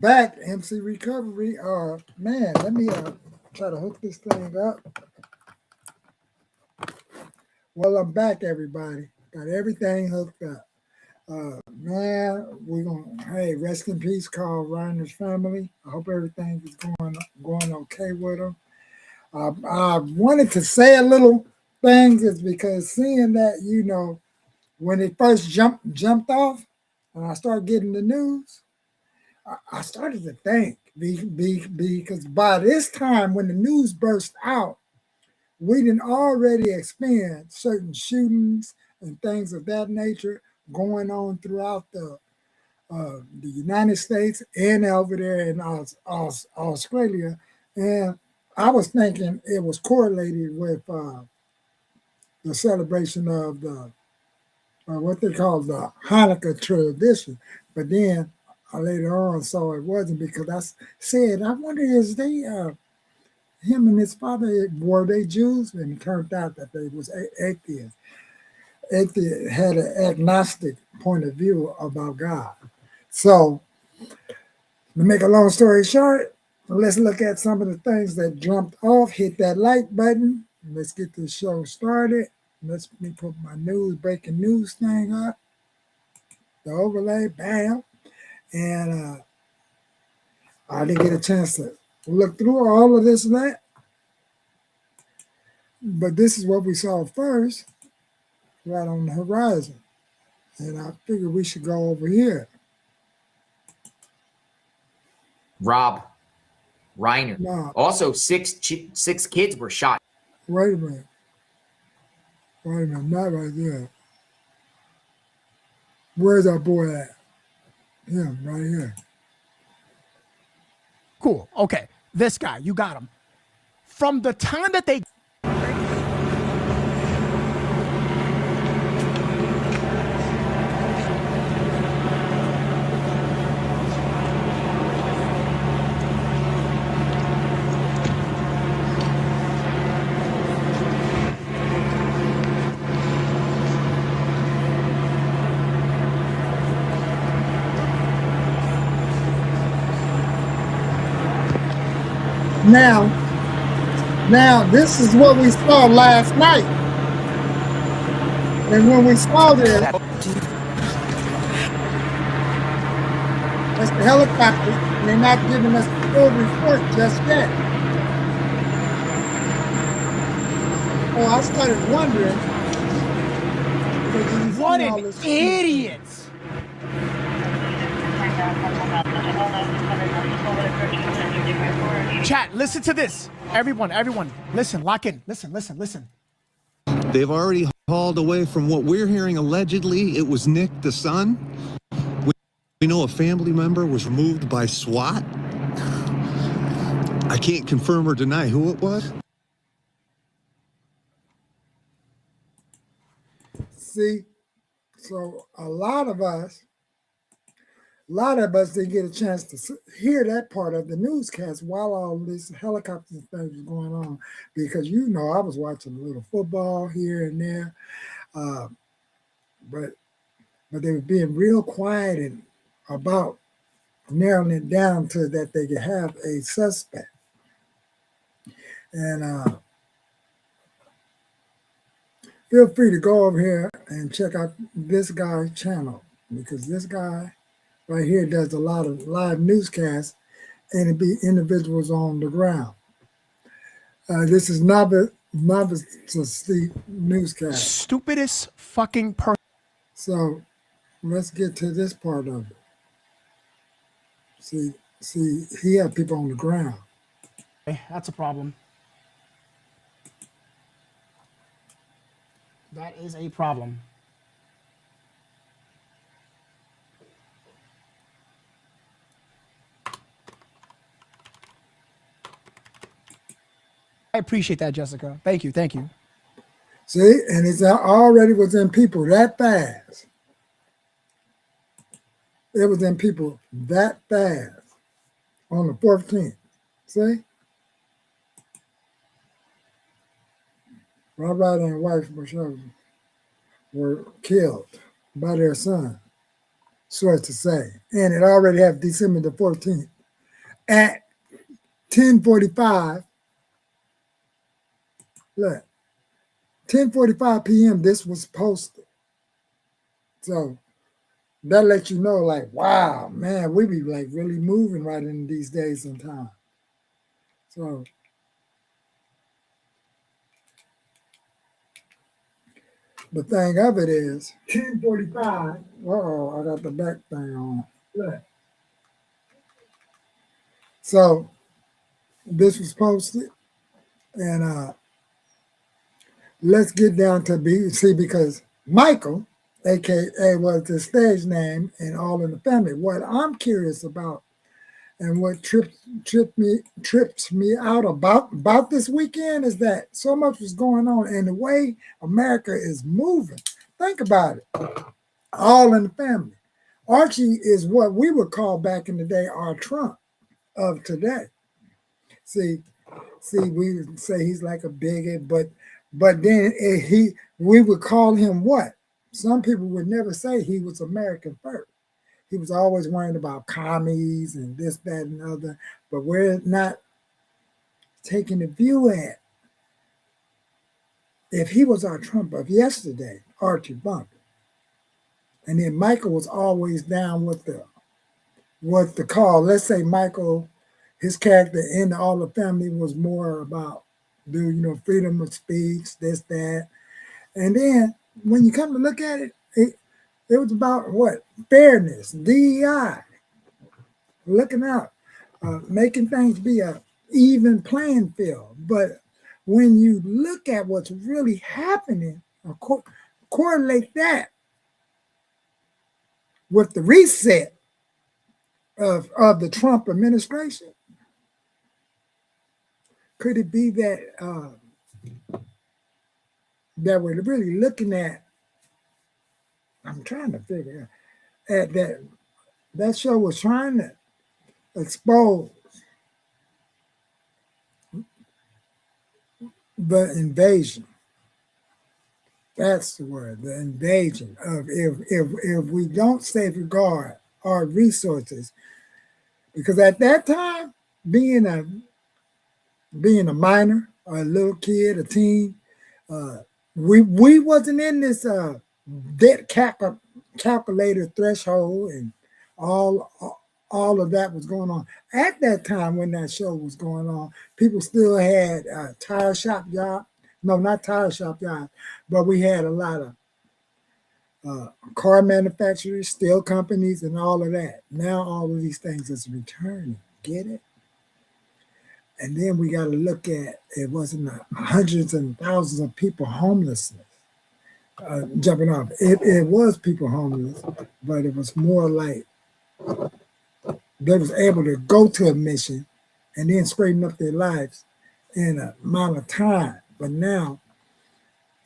Back, MC Recovery. Man, let me try to hook this thing up. Well, I'm back, everybody. Got everything hooked up. Man, we're gonna hey, rest in peace, Carl Reiner's family. I hope everything is going okay with them. I wanted to say a little things is because seeing that when it first jumped off, and I started getting the news, I started to think because by this time when the news burst out, we didn't already experience certain shootings and things of that nature going on throughout the United States and over there in Australia. And I was thinking it was correlated with the celebration of the what they call the Hanukkah tradition. But then I later on saw it wasn't because said, I wonder is they him and his father were they Jews? And it turned out that they was atheists. Atheist had an agnostic point of view about God. So to make a long story short, let's look at some of the things that jumped off. Hit that like button. Let's get this show started. Let me put my breaking news thing up. The overlay, bam. And I didn't get a chance to look through all of this and that. But this is what we saw first, right on the horizon. And I figured we should go over here. Rob Reiner. Nah, Also, six kids were shot. wait a minute. Not right there. Where's our boy at? Him, right here. Cool. Okay. This guy, you got him. From the time that they Now, this is what we saw last night. And when we saw this, that's the helicopters, and they're not giving us the full report just yet. Oh, I started wondering. What an idiots! Chat, listen to this. Everyone, listen, lock in. Listen. They've already hauled away from what we're hearing. Allegedly, it was Nick, the son. We know a family member was removed by SWAT. I can't confirm or deny who it was. See, so a lot of us didn't get a chance to hear that part of the newscast while all this helicopter thing was going on, because I was watching a little football here and there, but they were being real quiet and about narrowing it down to that they could have a suspect. And feel free to go over here and check out this guy's channel, because this guy right here does a lot of live newscasts, and it be individuals on the ground. This is novice newscast. Stupidest fucking person. So let's get to this part of it. See, he had people on the ground. That's a problem. That is a problem. I appreciate that, Jessica. Thank you. See, and it's already was in people that fast. It was in people that fast on the 14th. See? My brother and wife were killed by their son. sort to say. And it already have December the 14th. At 10:45, look, 10:45 p.m. this was posted. So that lets you know, like, wow, man, we be like really moving right in these days and time. So the thing of it is 10:45. I got the back thing on. Look. So this was posted, and let's get down to BBC because Michael, aka was the stage name in All in the Family. What I'm curious about and what trips me out about this weekend is that so much was going on and the way America is moving. Think about it. All in the Family. Archie is what we would call back in the day our Trump of today. See, we would say he's like a bigot, but then we would call him what? Some people would never say he was American first. He was always worrying about commies and this, that, and other. But we're not taking the view at if he was our Trump of yesterday, Archie Bunker, and then Michael was always down with the call. Let's say Michael, his character in All the Family was more about freedom of speech, this, that. And then when you come to look at it, it was about what? Fairness, DEI, looking out, making things be a even playing field. But when you look at what's really happening, correlate that with the reset of the Trump administration, could it be that that we're really looking at? I'm trying to figure out that show was trying to expose the invasion. That's the word, the invasion of if we don't safeguard our resources, because at that time, being a minor, a little kid, a teen, we wasn't in this debt calculator threshold and all of that was going on. At that time when that show was going on, people still had tire shop jobs. No, not tire shop jobs, but we had a lot of car manufacturers, steel companies, and all of that. Now all of these things is returning. Get it? And then we got to look at it wasn't hundreds and thousands of people homelessness. Jumping off. It was people homeless, but it was more like they was able to go to a mission and then straighten up their lives in a amount of time. But now,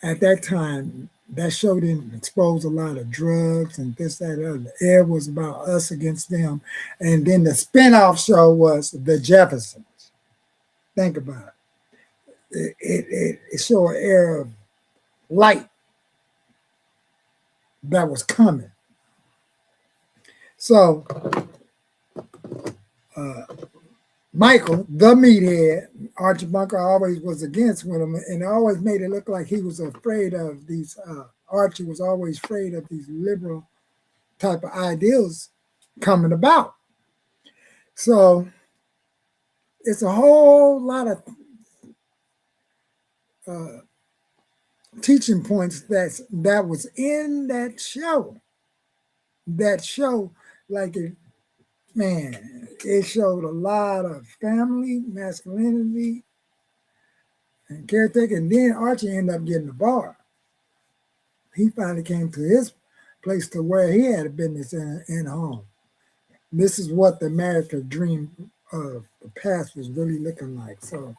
at that time, that show didn't expose a lot of drugs and this, that, and other. It was about us against them. And then the spinoff show was The Jeffersons. Think about it. It showed an era of light that was coming. So, Michael, the meathead, Archie Bunker always was against with him and always made it look like he was afraid of these, Archie was always afraid of these liberal type of ideals coming about. So it's a whole lot of teaching points that was in that show. That show, like it showed a lot of family, masculinity, and caretaker. And then Archie ended up getting the bar. He finally came to his place to where he had a business in home. This is what the America dream of the past was really looking like. So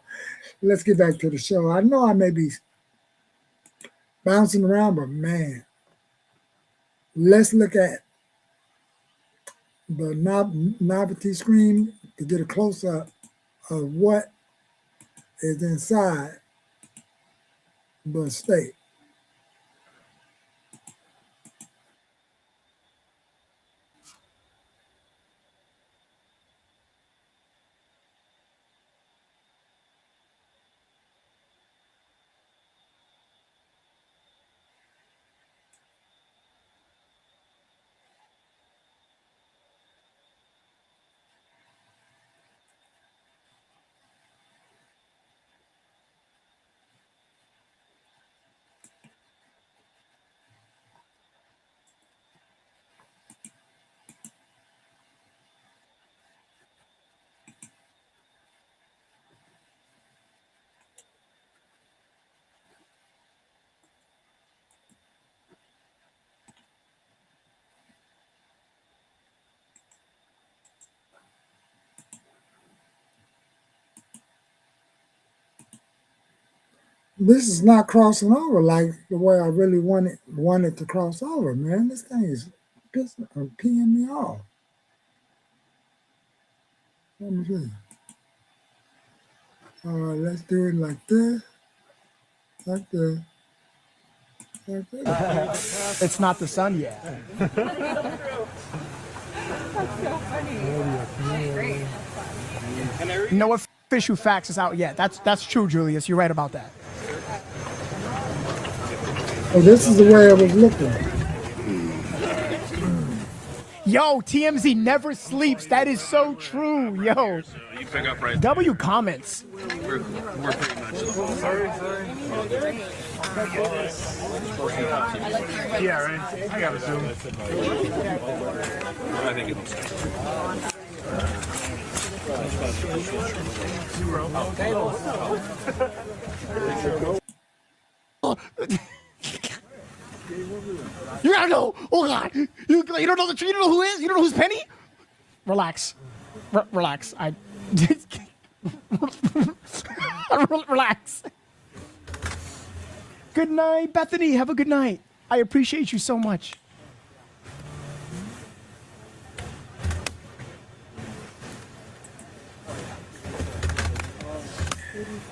let's get back to the show. I know I may be bouncing around, but man, let's look at the novelty screen to get a close-up of what is inside the state. this is not crossing over like the way I really wanted to cross over, man. This thing is peeing me off. Let me see. All right, let's do it like this, like this, like this. It's not the sun yet. No official facts is out yet. That's true, Julius. You're right about that. Oh, this is the way I was looking. Yo, TMZ never sleeps. That is so true. Yo. You pick up right W comments. We're pretty much Yeah, right. I got a Zoom. I think it looks You gotta know. Oh God, you don't know you don't know who is. You don't know who's Penny. Relax, relax. Relax. Good night, Bethany. Have a good night. I appreciate you so much.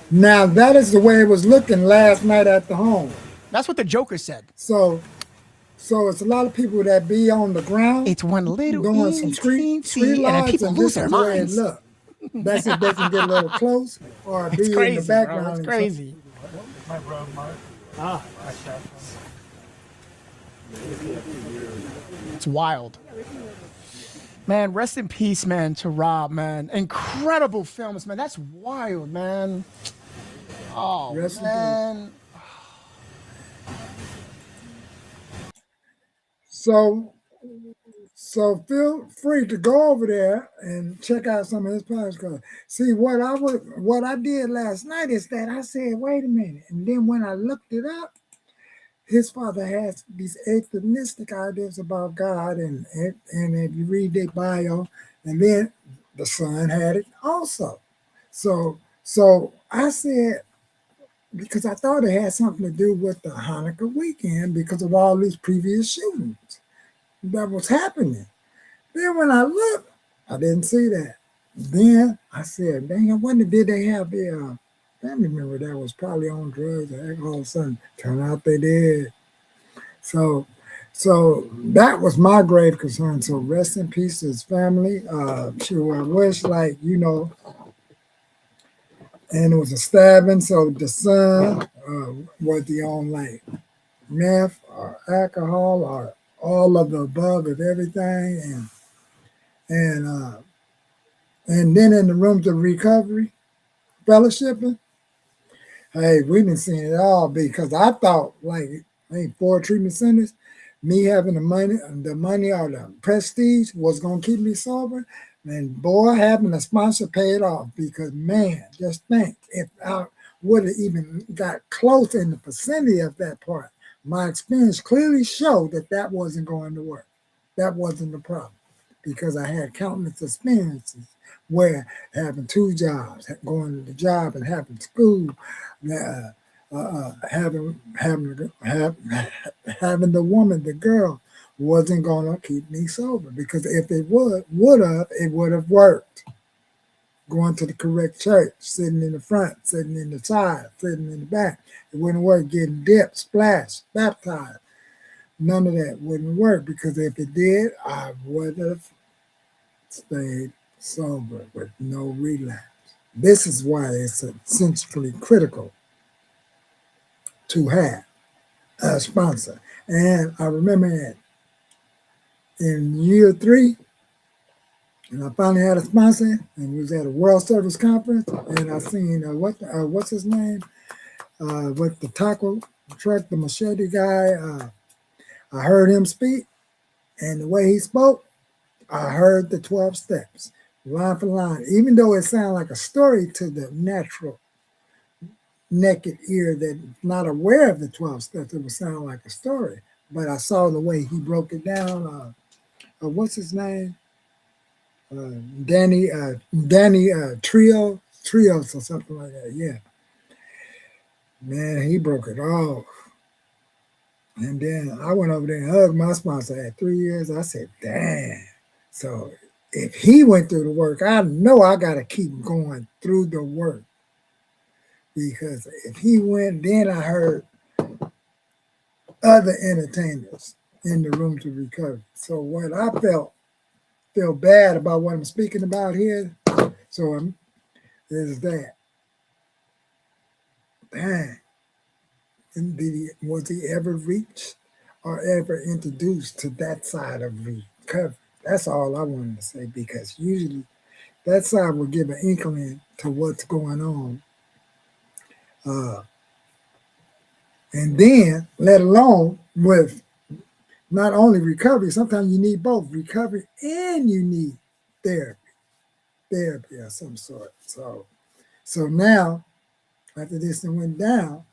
Now that is the way it was looking last night at the home. That's what the Joker said. So it's a lot of people that be on the ground. It's one little doing some street lights, people and lose this their is the way it minds. look. That's if they can get a little close or be It's in crazy, the background. bro. It's and crazy. It's wild. Man, rest in peace, man, to Rob, man. Incredible films, man. That's wild, man. Oh, Rest in man. So feel free to go over there and check out some of his podcasts. See what I did last night is that I said, wait a minute, and then when I looked it up, his father has these atheistic ideas about God, and if you read their bio, and then the son had it also. So I said, because I thought it had something to do with the Hanukkah weekend because of all these previous shootings that was happening. Then when I looked, I didn't see that. Then I said, dang, I wonder did they have the family member that was probably on drugs or alcohol or something. Turned out they did. So that was my grave concern. So rest in peace to his family. Sure, I wish, like, and it was a stabbing. So the son was the on like meth or alcohol or all of the above of everything, and then in the rooms of recovery, fellowshipping. Hey, we've been seeing it all because I thought like 4 treatment centers, me having the money or the prestige was gonna keep me sober. And boy, having a sponsor paid off because man, just think if I would have even got close in the vicinity of that part, my experience clearly showed that wasn't going to work. That wasn't the problem because I had countless experiences where having 2 jobs, going to the job and having school, having the woman, the girl, wasn't gonna keep me sober because if it would have worked. Going to the correct church, sitting in the front, sitting in the side, sitting in the back. It wouldn't work. Getting dipped, splashed, baptized. None of that wouldn't work because if it did, I would have stayed sober with no relapse. This is why it's essentially critical to have a sponsor. And I remember that in year 3, and I finally had a sponsor, and we was at a World Service Conference, and I seen what's his name, with the taco truck, the machete guy. I heard him speak, and the way he spoke, I heard the 12 steps, line for line. Even though it sounded like a story to the natural naked ear that's not aware of the 12 steps, it would sound like a story. But I saw the way he broke it down. What's his name? Danny Trios or something like that. Yeah. Man, he broke it off. And then I went over there and hugged my sponsor at 3 years. I said, damn. So if he went through the work, I know I got to keep going through the work. Because if he went, then I heard other entertainers in the room to recover. So what I feel bad about what I'm speaking about here. So is that, dang, was he ever reached or ever introduced to that side of recovery? That's all I wanted to say, because usually that side will give an inkling to what's going on. And then, let alone with not only recovery, sometimes you need both recovery and you need therapy of some sort. So now, after this thing went down,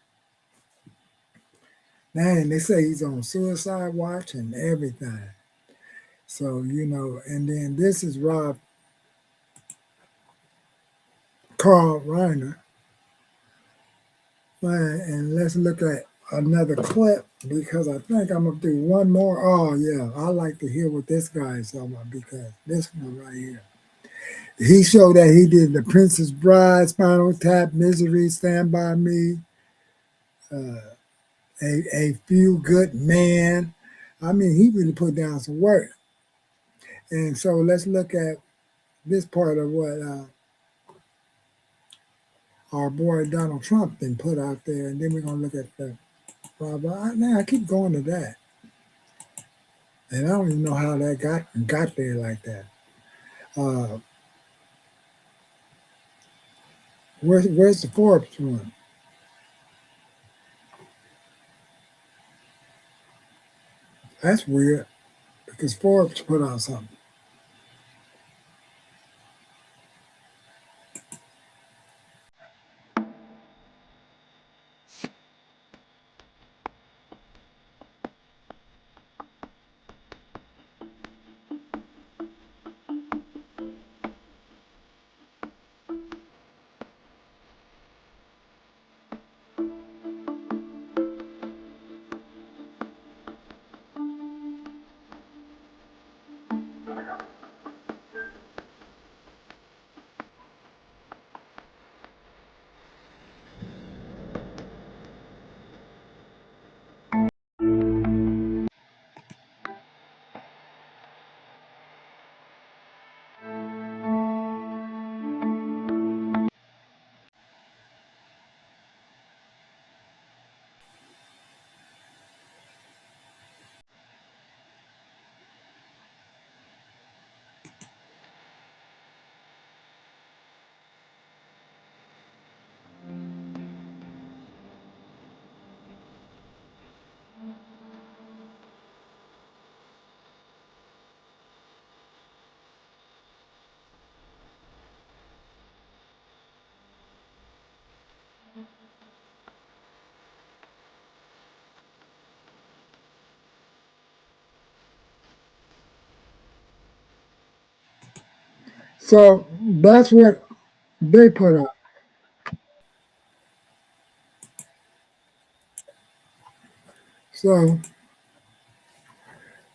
man, they say he's on suicide watch and everything. So, and then this is Carl Reiner. Man, and let's look at another clip, because I think I'm going to do one more. Oh, yeah, I like to hear what this guy is talking about, because this one right here. He showed that he did The Princess Bride, Spinal Tap, Misery, Stand By Me, a Few Good Man. I mean, he really put down some work. And so let's look at this part of what our boy Donald Trump then put out there, and then we're going to look at the now I keep going to that. And I don't even know how that got there like that. Where's the Forbes one? That's weird, because Forbes put out something. So that's what they put out. So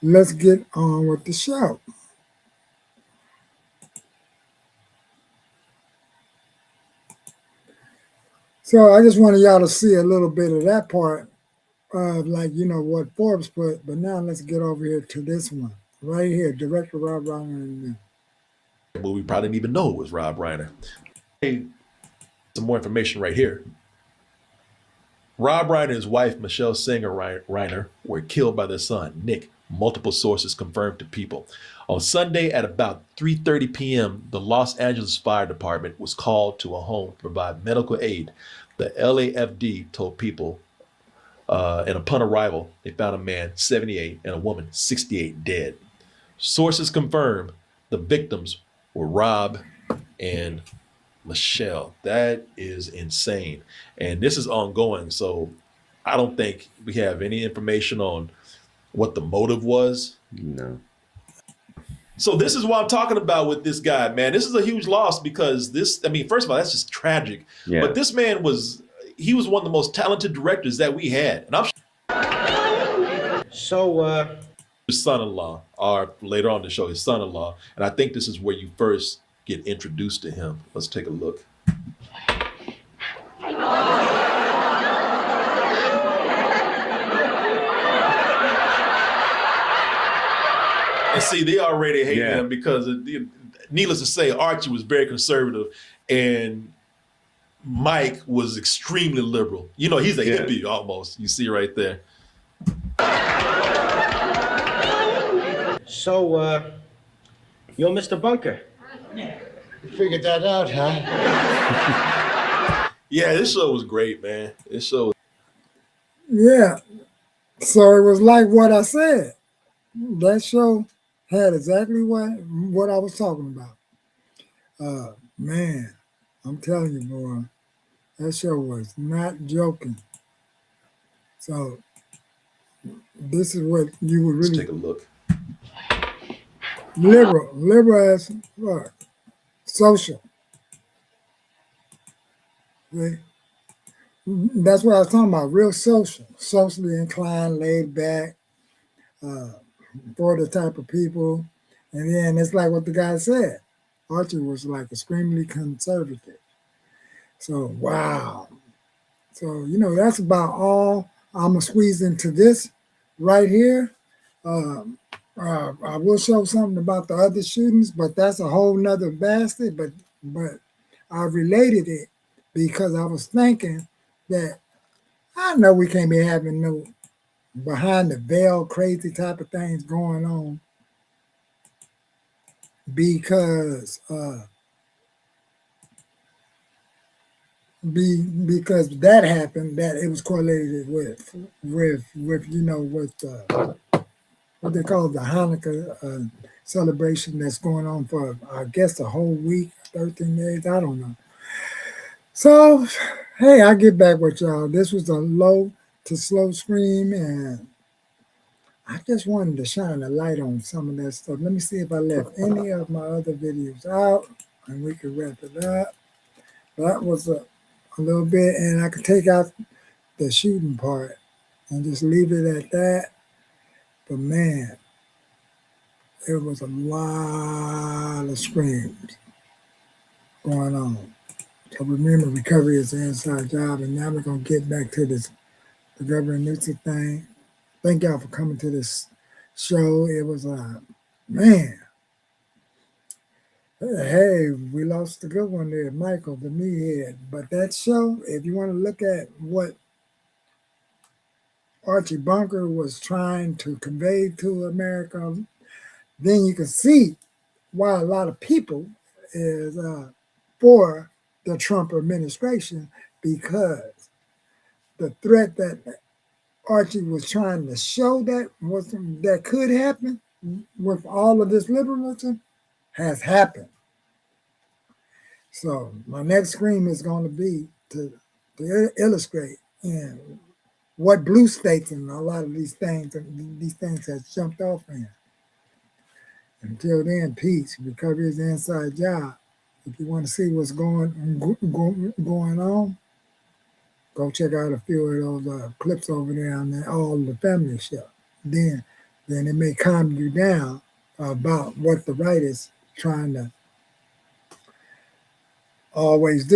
let's get on with the show. So I just wanted y'all to see a little bit of that part of, like, what Forbes put. But now let's get over here to this one right here, Director Rob Reiner. Well, we probably didn't even know it was Rob Reiner. Hey, some more information right here. Rob Reiner and his wife, Michelle Singer Reiner, were killed by their son, Nick. Multiple sources confirmed to People. On Sunday at about 3:30 p.m., the Los Angeles Fire Department was called to a home to provide medical aid. The LAFD told People, and upon arrival, they found a man, 78, and a woman, 68, dead. Sources confirm the victims were Rob and Michelle. That is insane. And this is ongoing. So I don't think we have any information on what the motive was. No. So this is what I'm talking about with this guy, man. This is a huge loss, because this, I mean, first of all, that's just tragic. Yeah. But this man was, he was one of the most talented directors that we had. And I'm So, his son-in-law, or later on in the show, his son-in-law. And I think this is where you first get introduced to him. Let's take a look. And see, they already hate him because, needless to say, Archie was very conservative and Mike was extremely liberal. You know, he's a hippie almost. You see right there. so, you're Mr. Bunker. Figured that out, huh? Yeah, this show was great, man. This show. Yeah. So it was like what I said. That show had exactly what I was talking about. Man, I'm telling you, boy, that show was not joking. So this is what you would Let's really take a look. liberal as fuck. Social. See? That's what I was talking about. Real social, socially inclined, laid back, for the type of people. And then it's like what the guy said. Archie was like extremely conservative. So wow. So you know that's about all I'm gonna squeeze into this right here. I will show something about the other shootings, but that's a whole nother basket. But I related it because I was thinking that I know we can't be having no behind the veil crazy type of things going on because because that happened, that it was correlated with you know with what they call the Hanukkah celebration that's going on for I guess a whole week, 13 days, I don't know. So hey, I get back with y'all. This was a low to slow stream, and I just wanted to shine a light on some of that stuff. Let me see if I left any of my other videos out, and we can wrap it up. That was a little bit, and I could take out the shooting part and just leave it at that. But man, there was a lot of screams going on. So remember, recovery is an inside job, and now we're gonna get back to this the Governor Newsom thing. Thank y'all for coming to this show. It was man. Hey, we lost a good one there, Michael, the meathead. But that show, if you want to look at what Archie Bunker was trying to convey to America, then you can see why a lot of people is for the Trump administration, because the threat that Archie was trying to show that could happen with all of this liberalism has happened. So my next scream is going to be to illustrate and what blue states and a lot of these things has jumped off in. Until then, peace. Recovery is the inside job. If you want to see what's going on, go check out a few of those clips over there on all the family show. Then it may calm you down about what the right is trying to always do.